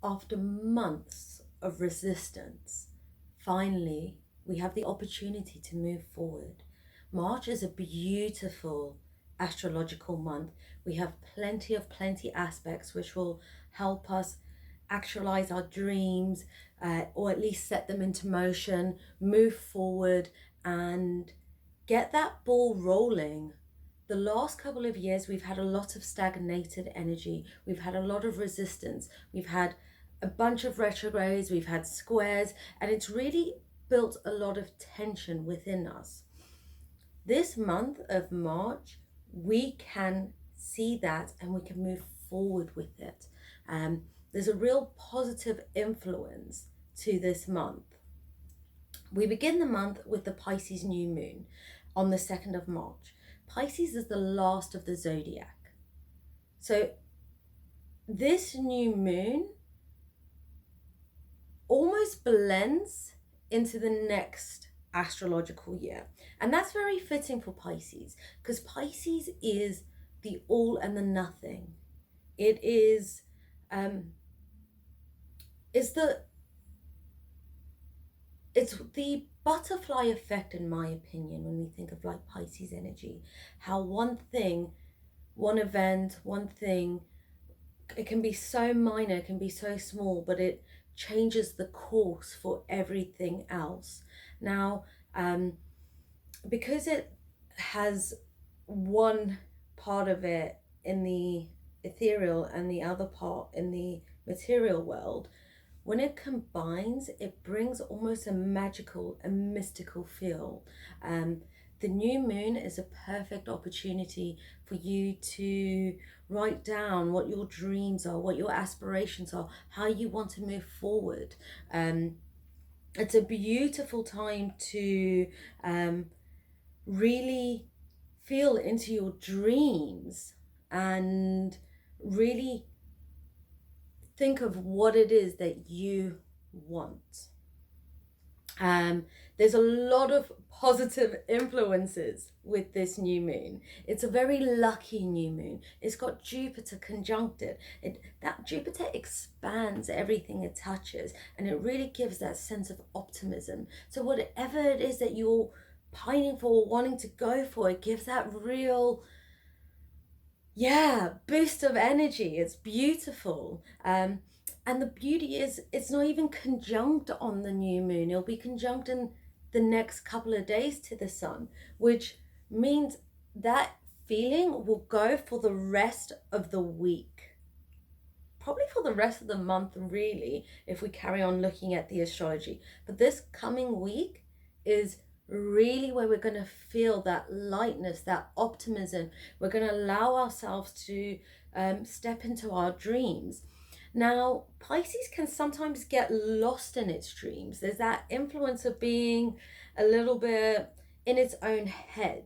after months of resistance, finally, we have the opportunity to move forward. March is a beautiful astrological month. We have plenty aspects which will help us actualize our dreams, or at least set them into motion, move forward, and get that ball rolling. The last couple of years, we've had a lot of stagnated energy. We've had a lot of resistance. We've had a bunch of retrogrades. We've had squares, and it's really built a lot of tension within us. This month of March, we can see that and we can move forward with it. There's a real positive influence to this month. We begin the month with the Pisces new moon on the 2nd of March. Pisces is the last of the zodiac. So this new moon almost blends into the next astrological year. And that's very fitting for Pisces, because Pisces is the all and the nothing. It is it's the butterfly effect, in my opinion, when we think of like Pisces energy. How one thing, one event, one thing, it can be so minor, it can be so small, but it changes the course for everything else. Now, because it has one part of it in the ethereal and the other part in the material world, when it combines, it brings almost a magical, a mystical feel. The new moon is a perfect opportunity for you to write down what your dreams are, what your aspirations are, how you want to move forward. It's a beautiful time to really feel into your dreams and really think of what it is that you want. There's a lot of positive influences with this new moon. It's a very lucky new moon. It's got Jupiter conjunct it. That Jupiter expands everything it touches, and it really gives that sense of optimism. So whatever it is that you're pining for, wanting to go for, it gives that real boost of energy. It's beautiful. And the beauty is, it's not even conjunct on the new moon. It'll be conjunct in the next couple of days to the sun, which means that feeling will go for the rest of the week. Probably for the rest of the month, really, if we carry on looking at the astrology. But this coming week is really where we're going to feel that lightness, that optimism. We're going to allow ourselves to step into our dreams. Now, Pisces can sometimes get lost in its dreams. There's that influence of being a little bit in its own head.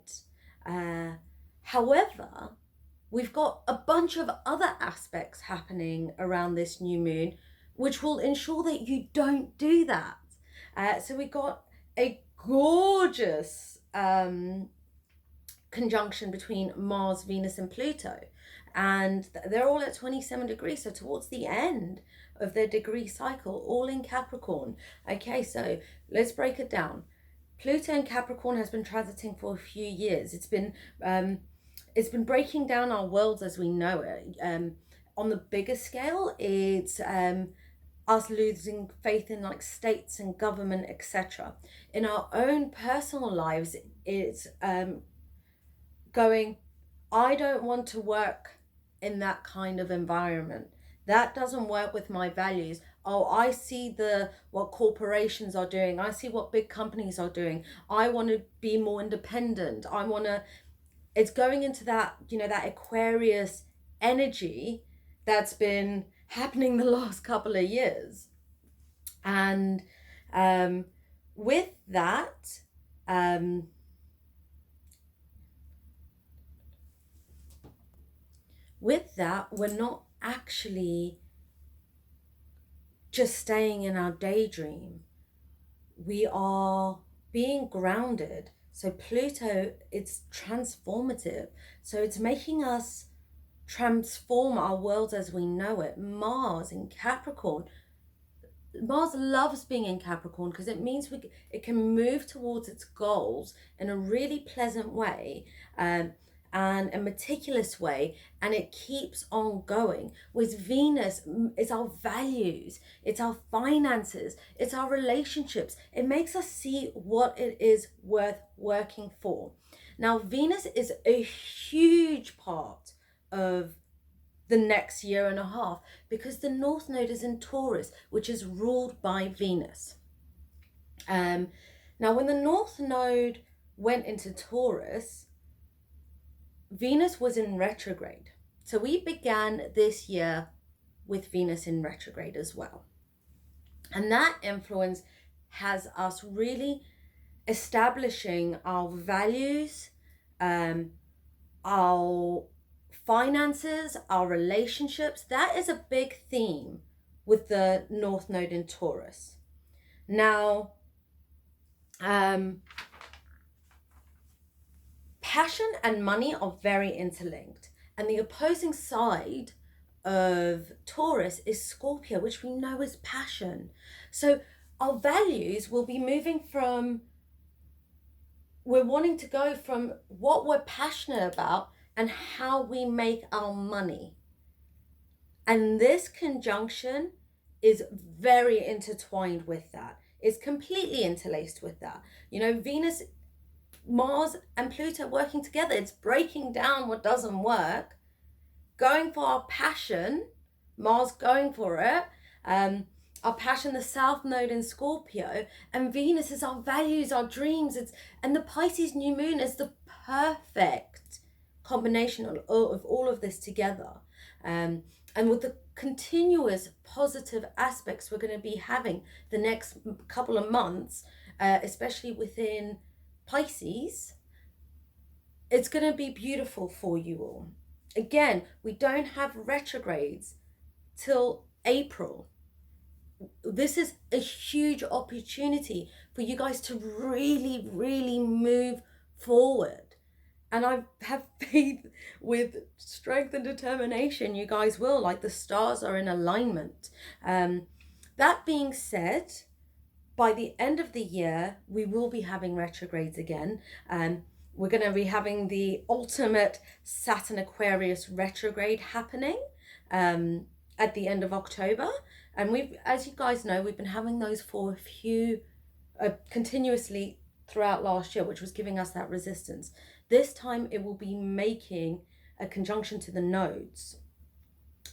However, we've got a bunch of other aspects happening around this new moon, which will ensure that you don't do that. So we got a gorgeous conjunction between Mars, Venus, and Pluto. And they're all at 27 degrees, so towards the end of their degree cycle, all in Capricorn. Okay, so let's break it down. Pluto in Capricorn has been transiting for a few years. It's been breaking down our worlds as we know it. On the bigger scale, it's us losing faith in like states and government, etc. In our own personal lives, it's going, I don't want to work in that kind of environment. That doesn't work with my values. Oh, I see what corporations are doing. I see what big companies are doing. I want to be more independent. It's going into that, that Aquarius energy that's been happening the last couple of years. And with that, we're not actually just staying in our daydream. We are being grounded. So Pluto, it's transformative. So it's making us transform our world as we know it. Mars in Capricorn. Mars loves being in Capricorn because it means it can move towards its goals in a really pleasant way, and a meticulous way, and it keeps on going. With Venus, it's our values, it's our finances, it's our relationships. It makes us see what it is worth working for. Now, Venus is a huge part of the next year and a half because the North Node is in Taurus, which is ruled by Venus. Now, when the North Node went into Taurus, Venus was in retrograde. So we began this year with Venus in retrograde as well. And that influence has us really establishing our values, our finances, our relationships. That is a big theme with the North Node in Taurus. Now, passion and money are very interlinked, and the opposing side of Taurus is Scorpio, which we know is passion. So our values will be moving from, we're wanting to go from what we're passionate about and how we make our money. And this conjunction is very intertwined with that. It's completely interlaced with that. You know, Venus, Mars and Pluto working together. It's breaking down what doesn't work, going for our passion, Mars going for it, our passion, the South Node in Scorpio, and Venus is our values, our dreams. And the Pisces new moon is the perfect combination of all of this together. And with the continuous positive aspects we're going to be having the next couple of months, especially within Pisces, it's going to be beautiful for you all. Again, we don't have retrogrades till April. This is a huge opportunity for you guys to really, really move forward. And I have faith with strength and determination, you guys will, like the stars are in alignment. That being said, by the end of the year, we will be having retrogrades again. We're going to be having the ultimate Saturn Aquarius retrograde happening at the end of October. And we've, as you guys know, we've been having those for a few, continuously throughout last year, which was giving us that resistance. This time it will be making a conjunction to the nodes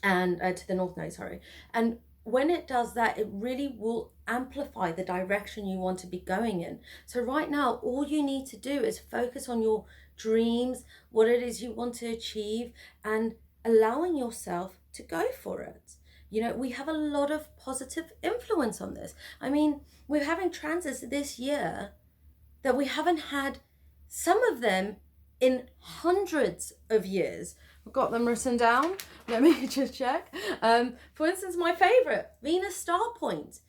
and to the North Node, sorry. And when it does that, it really will amplify the direction you want to be going in. So right now, all you need to do is focus on your dreams, what it is you want to achieve, and allowing yourself to go for it. You know, we have a lot of positive influence on this. I mean, we're having transits this year that we haven't had, some of them in hundreds of years. I've got them written down. Let me just check. For instance, my favorite, Venus star point,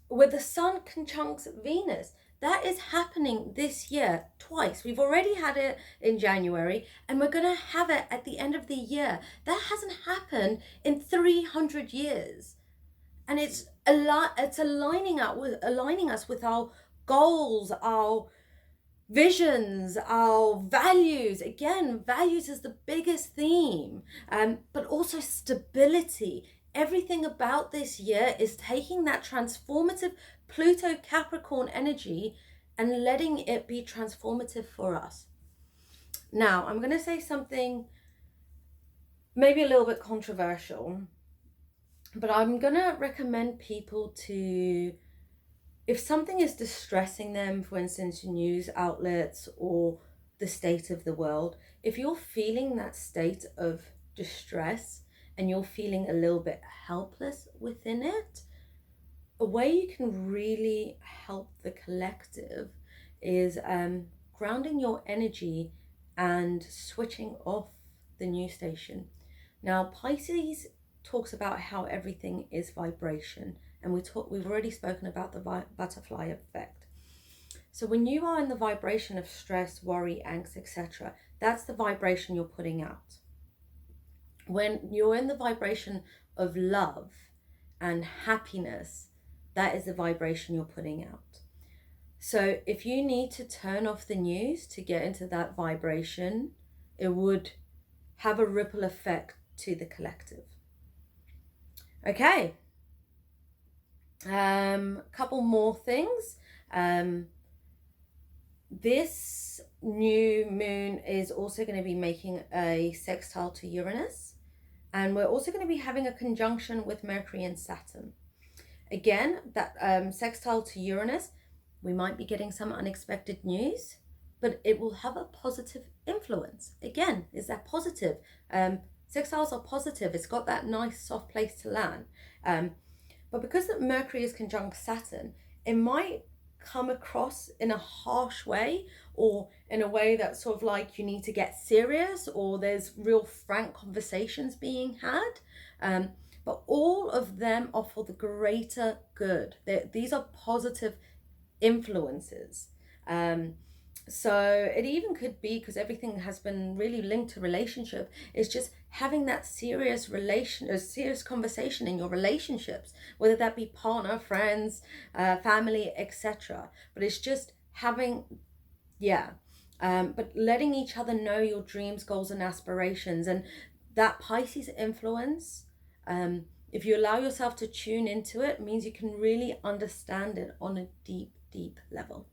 where the sun conjuncts Venus. That is happening this year twice. We've already had it in January, and we're going to have it at the end of the year. That hasn't happened in 300 years. And it's aligning us with our goals, our visions, our values. Again, values is the biggest theme, but also stability. Everything about this year is taking that transformative Pluto Capricorn energy and letting it be transformative for us. Now, I'm going to say something maybe a little bit controversial, but I'm going to recommend people to, if something is distressing them, for instance, news outlets or the state of the world, if you're feeling that state of distress and you're feeling a little bit helpless within it, a way you can really help the collective is grounding your energy and switching off the news station. Now, Pisces talks about how everything is vibration, and we've already spoken about the butterfly effect. So when you are in the vibration of stress, worry, angst, etc., that's the vibration you're putting out. When you're in the vibration of love and happiness, that is the vibration you're putting out. So if you need to turn off the news to get into that vibration, it would have a ripple effect to the collective. Okay. Couple more things. This new moon is also going to be making a sextile to Uranus, and we're also going to be having a conjunction with Mercury and Saturn. Again, that sextile to Uranus, we might be getting some unexpected news, but it will have a positive influence. Again, is that positive? Sextiles are positive. It's got that nice soft place to land. But because that Mercury is conjunct Saturn, it might come across in a harsh way, or in a way that's sort of like you need to get serious, or there's real frank conversations being had. But all of them are for the greater good. These are positive influences. So it even could be, because everything has been really linked to relationship, is just having that serious conversation in your relationships, whether that be partner, friends, family, etc. But it's just having, but letting each other know your dreams, goals, and aspirations. And that Pisces influence, if you allow yourself to tune into it, means you can really understand it on a deep, deep level.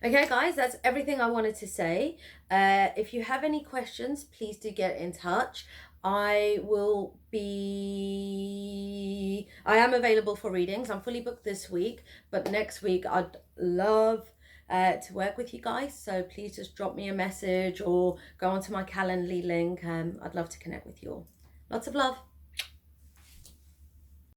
Okay, guys, that's everything I wanted to say. If you have any questions, please do get in touch. I am available for readings. I'm fully booked this week, but next week I'd love to work with you guys. So please just drop me a message or go onto my Calendly link. I'd love to connect with you all. Lots of love.